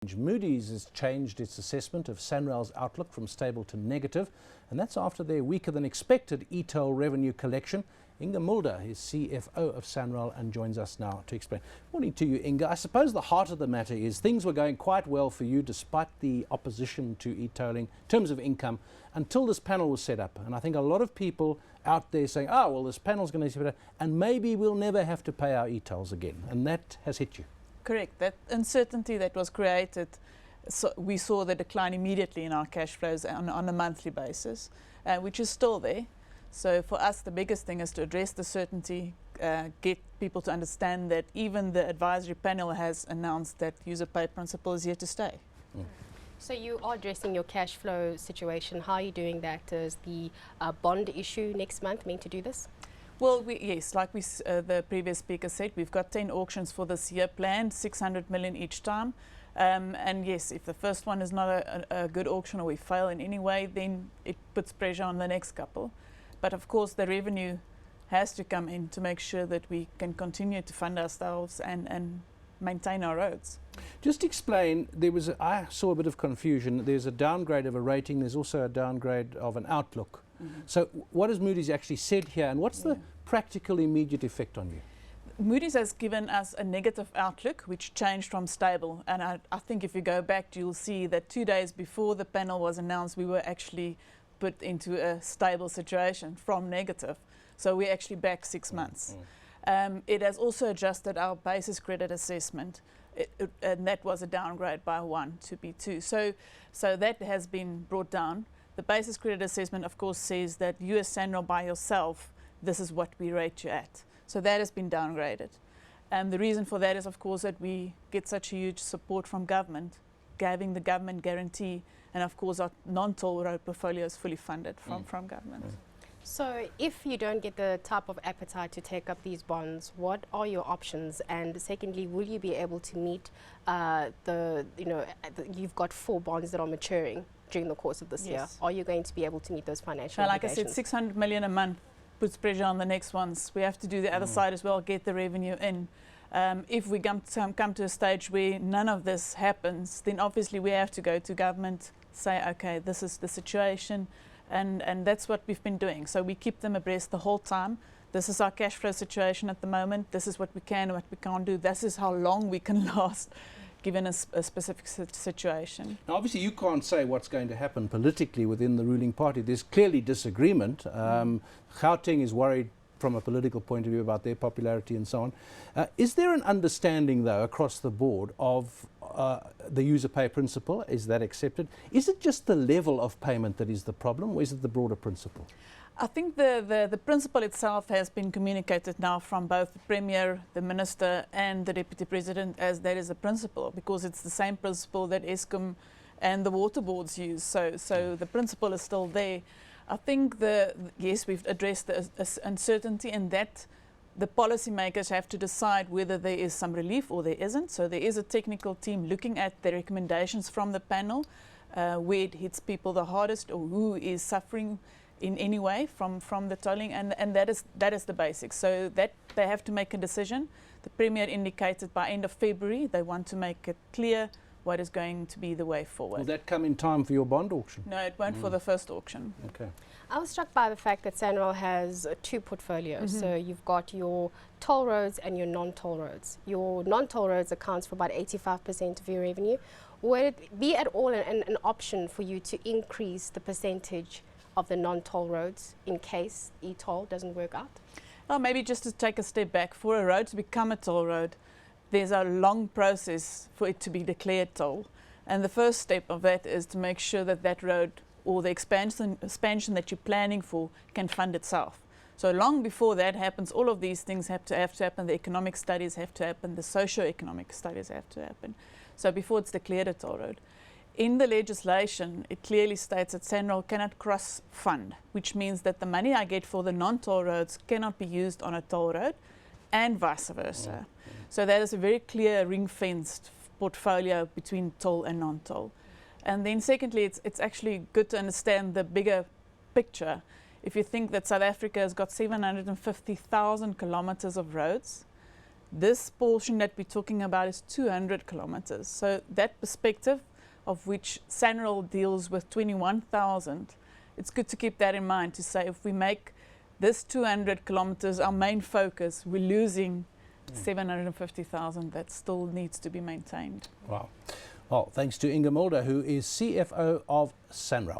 change. Moody's has changed its assessment of Sanral's outlook from stable to negative, and that's after their weaker than expected e-toll revenue collection. Inge Mulder is CFO of Sanral and joins us now to explain. Morning to you, Inge. I suppose the heart of the matter is things were going quite well for you despite the opposition to e-tolling in terms of income until this panel was set up. And I think a lot of people out there saying, oh, well, this panel's going to be better and maybe we'll never have to pay our e-tolls again. And that has hit you. Correct. That uncertainty that was created, so we saw the decline immediately in our cash flows on a monthly basis, which is still there. So for us, the biggest thing is to address the certainty, get people to understand that even the advisory panel has announced that user pay principle is here to stay. So you are addressing your cash flow situation. How are you doing that? Is the bond issue next month meant to do this? Well, yes, like the previous speaker said, we've got 10 auctions for this year planned, 600 million each time. And yes, if the first one is not a good auction or we fail in any way, then it puts pressure on the next couple. But of course, the revenue has to come in to make sure that we can continue to fund ourselves and maintain our roads. Just explain, I saw a bit of confusion. There's a downgrade of a rating, there's also a downgrade of an outlook. So what has Moody's actually said here, and what's the practical immediate effect on you? Moody's has given us a negative outlook, which changed from stable. And I think if you go back, you'll see that 2 days before the panel was announced, we were actually put into a stable situation from negative. So we're actually back 6 months. It has also adjusted our basis credit assessment, and that was a downgrade by 1 to B2. So that has been brought down. The basis credit assessment, of course, says that you as Sanral by yourself, this is what we rate you at. So that has been downgraded. And the reason for that is, of course, that we get such a huge support from government, giving the government guarantee. And of course, our non-toll road portfolio is fully funded from government. So if you don't get the type of appetite to take up these bonds, what are your options? And secondly, will you be able to meet you've got 4 bonds that are maturing during the course of this year. Are you going to be able to meet those financial obligations? Like I said, 600 million a month puts pressure on the next ones. We have to do the other side as well, get the revenue in. If we come to a stage where none of this happens, then obviously we have to go to government, say, okay, this is the situation, and that's what we've been doing. So we keep them abreast the whole time. This is our cash flow situation at the moment. This is what we can and what we can't do. This is how long we can last, given a specific situation. Now, obviously, you can't say what's going to happen politically within the ruling party. There's clearly disagreement. Gauteng is worried from a political point of view about their popularity and so on. Is there an understanding, though, across the board of the user pay principle? Is that accepted? Is it just the level of payment that is the problem, or is it the broader principle? I think the principle itself has been communicated now from both the Premier, the Minister and the Deputy President as that is a principle, because it's the same principle that Eskom and the water boards use. So the principle is still there. I think yes, we've addressed the uncertainty, and that the policymakers have to decide whether there is some relief or there isn't. So there is a technical team looking at the recommendations from the panel, where it hits people the hardest or who is suffering in any way from the tolling, and that is the basics. So that they have to make a decision. The Premier indicated by end of February they want to make it clear what is going to be the way forward. Will that come in time for your bond auction? No, it won't for the first auction. Okay. I was struck by the fact that Sanral has 2 portfolios. So you've got your toll roads and your non-toll roads. Your non-toll roads accounts for about 85% of your revenue. Would it be at all an option for you to increase the percentage of the non-toll roads in case e-toll doesn't work out? Well, maybe just to take a step back, for a road to become a toll road, there's a long process for it to be declared toll. And the first step of that is to make sure that that road or the expansion that you're planning for can fund itself. So long before that happens, all of these things have to happen. The economic studies have to happen. The socio-economic studies have to happen. So before it's declared a toll road. In the legislation, it clearly states that Sanral cannot cross-fund, which means that the money I get for the non-toll roads cannot be used on a toll road, and vice versa. So that is a very clear ring-fenced portfolio between toll and non-toll. And then secondly, it's actually good to understand the bigger picture. If you think that South Africa has got 750,000 kilometers of roads, This portion that we're talking about is 200 kilometers. So that perspective, of which Sanral deals with 21,000, it's good to keep that in mind, to say if we make this 200 kilometers our main focus, we're losing 750,000 that still needs to be maintained. Wow. Well, thanks to Inge Mulder, who is CFO of Sanral.